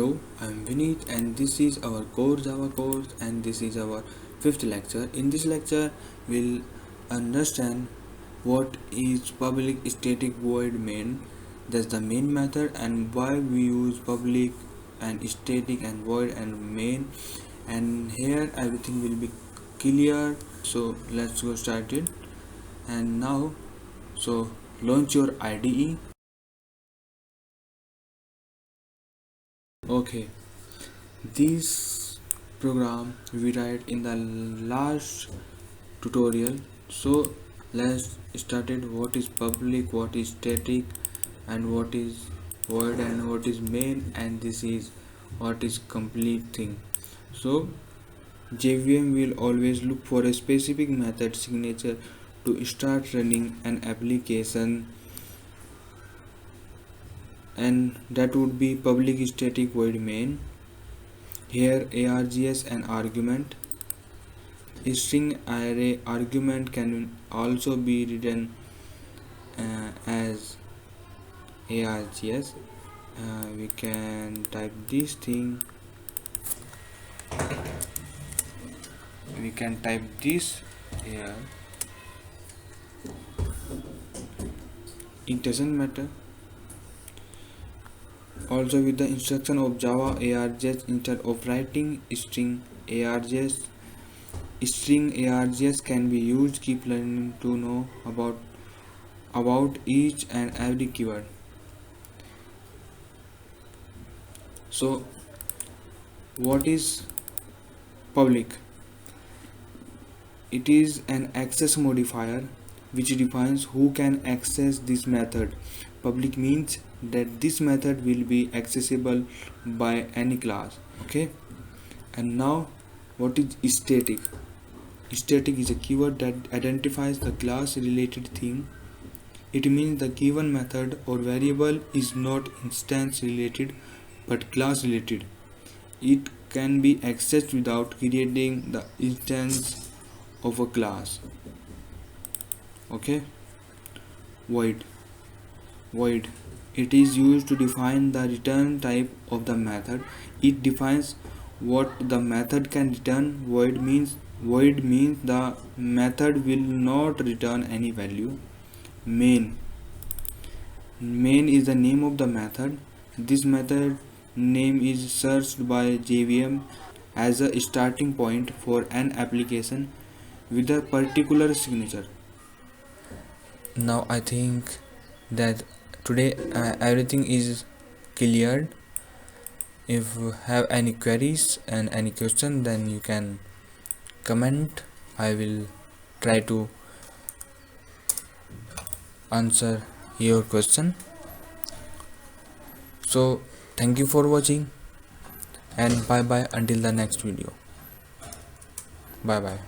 Hello, I'm Vineet and this is our core Java course and this is our fifth lecture. In this lecture, we'll understand what is public static void main. That's the main method and why we use public and static and void and main. And here everything will be clear. So let's go started. And now, launch your IDE. Okay. This program we write in the last tutorial, so let's start it. What is public, what is static, and what is void and what is main, and this is what is complete thing. So JVM will always look for a specific method signature to start running an application, and that would be public static void main. Here args an argument. String array argument can also be written as args. We can type this thing. We can type this here. It doesn't matter. Also, with the instruction of Java args, instead of writing string args can be used. Keep learning to know about each and every keyword. So what is public? It is an access modifier which defines who can access this method. Public means that this method will be accessible by any class. Okay, and now what is static? Static is a keyword that identifies the class related thing. It means the given method or variable is not instance related but class related. It can be accessed without creating the instance of a class. Okay. Void. It is used to define the return type of the method. It defines what the method can return. Void means the method will not return any value. Main is the name of the method. This method name is searched by JVM as a starting point for an application with a particular signature. Now I think that today everything is cleared. If you have any queries and any question, then you can comment. I will try to answer your question. So thank you for watching and bye bye until the next video. Bye bye.